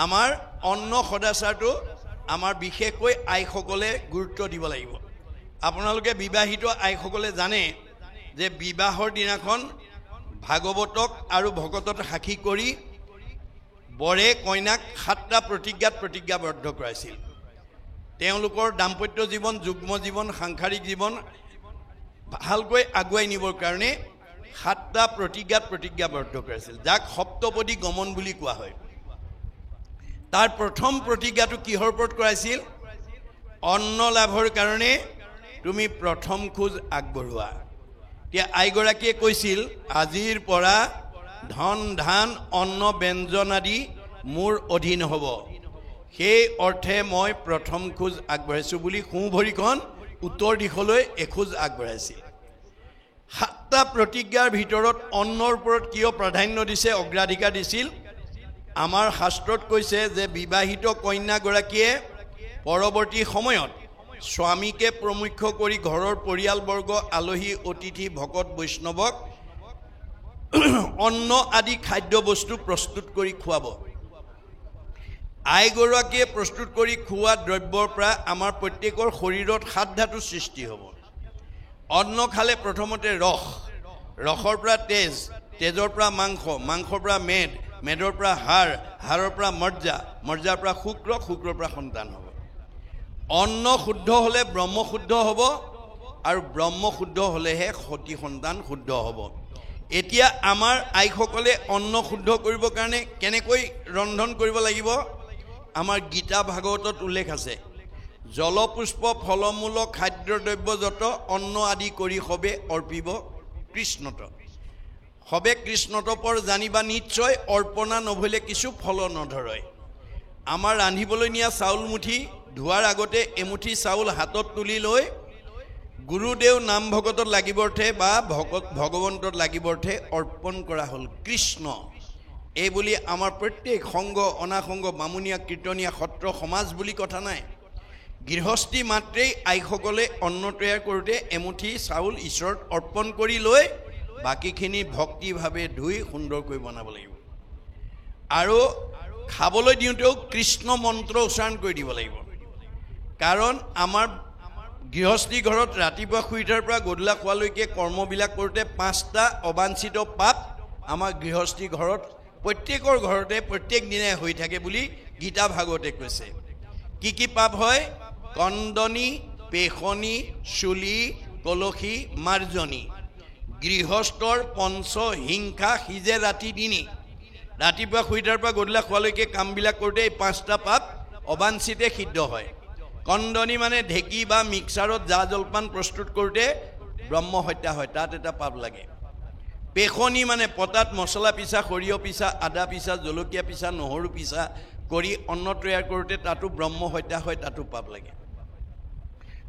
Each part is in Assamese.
আমাৰ অন্ন সদাচাৰটো আমাৰ বিশেষকৈ আইসকলে গুৰুত্ব দিব লাগিব। আপোনালোকে বিবাহিত আইসকলে জানে যে বিবাহৰ দিনাখন ভাগৱতক আৰু ভকতক সাক্ষী কৰি বৰে কইনাক 7টা প্ৰতিজ্ঞাত প্ৰতিজ্ঞাবদ্ধ কৰাইছিল। তেওঁলোকৰ দাম্পত্য জীৱন, যুগ্ম জীৱন, সাংসাৰিক জীৱন ভালকৈ আগুৱাই নিবৰ কাৰণে 7টা প্ৰতিজ্ঞাত প্ৰতিজ্ঞাবদ্ধ কৰাইছিল, যাক সপ্তপদী গমন বুলি কোৱা হয়। তাৰ প্ৰথম প্ৰতিজ্ঞাটো কিহৰ ওপৰত কৰাইছিল? অন্ন লাভৰ কাৰণে তুমি প্ৰথম খোজ আগবঢ়োৱা। এতিয়া আইগৰাকীয়ে কৈছিল, আজিৰ পৰা ধন ধান অন্ন ব্যঞ্জন আদি মোৰ অধীন হ'ব, সেই অৰ্থে মই প্ৰথম খোজ আগবঢ়াইছোঁ বুলি সোঁ ভৰিখন উত্তৰ দিশলৈ এখোজ আগবঢ়াইছিল। 7টা প্ৰতিজ্ঞাৰ ভিতৰত অন্নৰ ওপৰত কিয় প্ৰাধান্য দিছে, অগ্ৰাধিকাৰ দিছিল? আমাৰ শাস্ত্ৰত কৈছে যে বিবাহিত কন্যাগৰাকীয়ে পৰৱৰ্তী সময়ত স্বামীকে প্ৰমুখ্য কৰি ঘৰৰ পৰিয়ালবৰ্গ, আলহী অতিথি, ভকত বৈষ্ণৱক অন্ন আদি খাদ্যবস্তু প্ৰস্তুত কৰি খুৱাব। আইগৰাকীয়ে প্ৰস্তুত কৰি খোৱা দ্ৰব্যৰ পৰা আমাৰ প্ৰত্যেকৰ শৰীৰত 7 ধাতুৰ সৃষ্টি হ'ব। অন্ন খালে প্ৰথমতে ৰস, ৰসৰ পৰা তেজ, তেজৰ পৰা মাংস, মাংসৰ পৰা মেদ, মেদৰ পৰা হাড়, হাড়ৰ পৰা মজ্জা, মজ্জাৰ পৰা শুক্ৰ, শুক্ৰৰ পৰা সন্তান হ'ব। অন্ন শুদ্ধ হ'লে ব্ৰহ্ম শুদ্ধ হ'ব, আৰু ব্ৰহ্ম শুদ্ধ হ'লেহে সতী সন্তান শুদ্ধ হ'ব। এতিয়া আমাৰ আইসকলে অন্ন শুদ্ধ কৰিবৰ কাৰণে কেনেকৈ ৰন্ধন কৰিব লাগিব? আমাৰ গীতা ভাগৱতত উল্লেখ আছে, জলপুষ্প ফলমূল খাদ্যদ্ৰব্যযত অন্ন আদি কৰি সবে অৰ্পিব কৃষ্ণত, সবে কৃষ্ণত পৰ জানিবা নিশ্চয়, অৰ্পণা নভলে কিছু ফল নধৰয়। আমাৰ ৰান্ধিবলৈ নিয়া চাউল মুঠি ধোৱাৰ আগতে এমুঠি চাউল হাতত তুলি লৈ গুৰুদেৱ নাম ভকতত লাগিবৰ্থে বা ভগৱন্তত লাগিবৰ্থে অৰ্পণ কৰা হ'ল কৃষ্ণ। এই বুলি আমাৰ প্ৰত্যেক সংঘ, অনাসংঘ, বামুণীয়া, কীৰ্তনীয়া, সত্ৰ সমাজ বুলি কথা নাই। গৃহস্থী মাত্ৰেই আইসকলে অন্ন তৈয়াৰ কৰোঁতে এমুঠি চাউল ঈশ্বৰত অৰ্পণ কৰি লৈ বাকীখিনি ভক্তিভাৱে ধুই সুন্দৰকৈ বনাব লাগিব। আৰু খাবলৈ দিওঁতেও কৃষ্ণ মন্ত্ৰ উচ্চাৰণ কৰি দিব লাগিব। কাৰণ আমাৰ গৃহস্থী ঘৰত ৰাতিপুৱা শুই উঠাৰ পৰা গধূলা খোৱালৈকে কৰ্মবিলাক কৰোঁতে 5টা অবাঞ্ছিত পাপ আমাৰ গৃহস্থী ঘৰত প্ৰত্যেকৰ ঘৰতে প্ৰত্যেক দিনাই হৈ থাকে বুলি গীতা ভাগৱতে কৈছে। কি কি পাপ হয়? কন্দনি, পেশনি, চুলি, কলসী, মাৰ্জনী। গৃহস্থৰ পঞ্চ হিংসা সিজে ৰাতি দিনি। ৰাতিপুৱা শুই উঠাৰ পৰা গধূলা খোৱালৈকে কামবিলাক কৰোঁতে এই 5টা পাপ অবাঞ্ছিতে সিদ্ধ হয়। কন্দনি মানে ঢেঁকী বা মিক্সাৰত জা জলপান প্ৰস্তুত কৰোঁতে ব্ৰহ্ম হত্যা হয়, তাত এটা পাপ লাগে। পেশনি মানে পতাত মছলা পিছা, সৰিয়হ পিছা, আদা পিছা, জলকীয়া পিছা, নহৰু পিছা কৰি অন্ন তৈয়াৰ কৰোঁতে তাতো ব্ৰহ্ম হত্যা হয়, তাতো পাপ লাগে।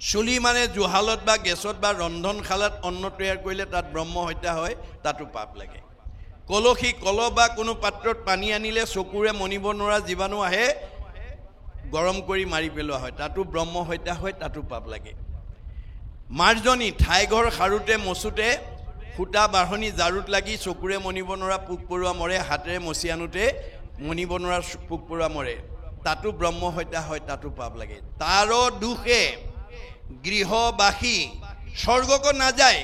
চুলি মানে জুহালত বা গেছত বা ৰন্ধনশালাত অন্ন তৈয়াৰ কৰিলে তাত ব্ৰহ্ম হত্যা হয়, তাতো পাপ লাগে। কলসী, কলহ বা কোনো পাত্ৰত পানী আনিলে চকুৰে মনিব নোৱাৰা জীৱাণু আহে, গৰম কৰি মাৰি পেলোৱা হয়, তাতো ব্ৰহ্ম হত্যা হয়, তাতো পাপ লাগে। মাৰ্জনী, ঠাইঘৰ সাৰোঁতে মচোঁতে সূতা বাঢ়নি জাৰুত লাগি চকুৰে মনিব নোৱাৰা পোক পৰুৱা মৰে, হাতেৰে মচি আনোতে মনিব নোৱাৰা পোক পৰুৱা মৰে, তাতো ব্ৰহ্ম হত্যা হয়, তাতো পাপ লাগে। তাৰ দুখে গৃহবাসী স্বৰ্গকো নাযায়।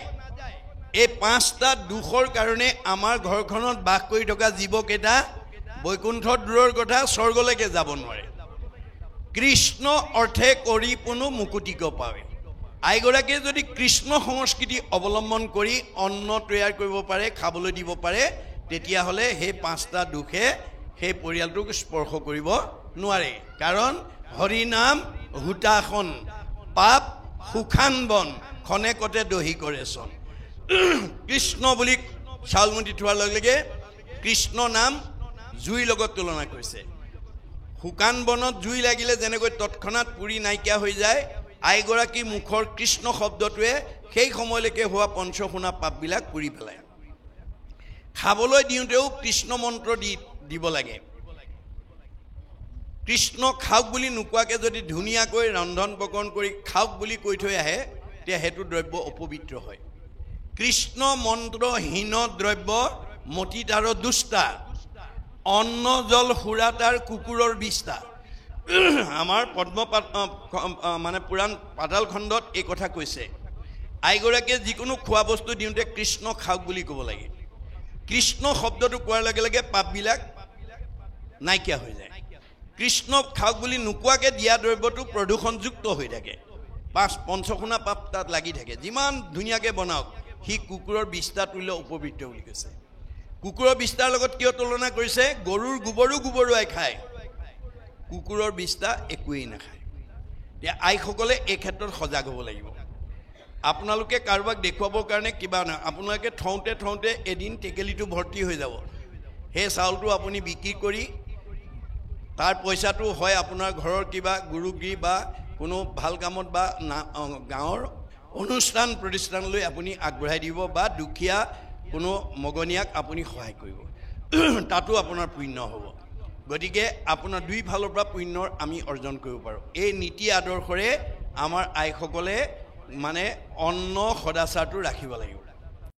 এই 5টা দুখৰ কাৰণে আমাৰ ঘৰখনত বাস কৰি থকা জীৱকেইটা বৈকুণ্ঠত দূৰৰ কথা স্বৰ্গলৈকে যাব নোৱাৰে। কৃষ্ণ অৰ্থে কৰি কোনো মুকুতিক পাৱে। আইগৰাকীয়ে যদি কৃষ্ণ সংস্কৃতি অৱলম্বন কৰি অন্ন তৈয়াৰ কৰিব পাৰে, খাবলৈ দিব পাৰে, তেতিয়াহ'লে সেই 5টা দুখে সেই পৰিয়ালটোক স্পৰ্শ কৰিব নোৱাৰে। কাৰণ হৰিনাম হুতাসন, পাপ সুখান বন, খনে কতে দহি কৰে চন। কৃষ্ণ বুলি চাউল মুঠি থোৱাৰ লগে লগে কৃষ্ণ নাম জুইৰ লগত তুলনা কৰিছে। শুকান বনত জুই লাগিলে যেনেকৈ তৎক্ষণাৎ পুৰি নাইকিয়া হৈ যায়, আইগৰাকী মুখৰ কৃষ্ণ শব্দটোৱে সেই সময়লৈকে হোৱা পঞ্চশুনা পাপবিলাক পুৰি পেলায়। খাবলৈ দিওঁতেও কৃষ্ণ মন্ত্ৰ দিব লাগে। কৃষ্ণ খাওক বুলি নোকোৱাকৈ যদি ধুনীয়াকৈ ৰন্ধন প্ৰকৰণ কৰি খাওক বুলি কৈ থৈ আহে, তেতিয়া সেইটো দ্ৰব্য অপবিত্ৰ হয়। কৃষ্ণ মন্ত্ৰহীন দ্ৰব্য মতি তাৰ দুষ্টা। অন্ন জল সুৰাতাৰ কুকুৰৰ বিস্তা আমাৰ পদ্ম মানে পুৰাণ পাতাল খণ্ডত এই কথা কৈছে আইগৰাকীয়ে যিকোনো খোৱা বস্তু দিওঁতে কৃষ্ণ খাওক বুলি ক'ব লাগে কৃষ্ণ শব্দটো কোৱাৰ লগে লগে পাপবিলাক নাইকিয়া হৈ যায় কৃষ্ণ খাওক বুলি নোকোৱাকৈ দিয়া দ্ৰব্যটো প্ৰদূষণযুক্ত হৈ থাকে পঞ্চখুনা পাপ তাত লাগি থাকে যিমান ধুনীয়াকৈ বনাওক সি কুকুৰৰ বিস্তা তুল্য উপবৃত্ত বুলি কৈছে কুকুৰৰ বিস্তাৰ লগত কিয় তুলনা কৰিছে গৰুৰ গোবৰুৱাই খায় কুকুৰৰ বিস্তা একোৱেই নাখায় এতিয়া আইসকলে এই ক্ষেত্ৰত সজাগ হ'ব লাগিব আপোনালোকে কাৰোবাক দেখুৱাবৰ কাৰণে কিবা নহয় আপোনালোকে থওঁতে এদিন টেকেলিটো ভৰ্তি হৈ যাব সেই চাউলটো আপুনি বিক্ৰী কৰি তাৰ পইচাটো হয় আপোনাৰ ঘৰৰ কিবা গুৰুগৃহ বা কোনো ভাল কামত বা গাঁৱৰ অনুষ্ঠান প্ৰতিষ্ঠানলৈ আপুনি আগবঢ়াই দিব বা দুখীয়া কোনো মগনীয়াক আপুনি সহায় কৰিব তাতো আপোনাৰ পুণ্য হ'ব গতিকে আপোনাৰ দুই ফালৰ পৰা পুণ্যৰ আমি অৰ্জন কৰিব পাৰোঁ এই নীতি আদৰ্শৰে আমাৰ আইসকলে মানে অন্ন সদাচাৰটো ৰাখিব লাগিব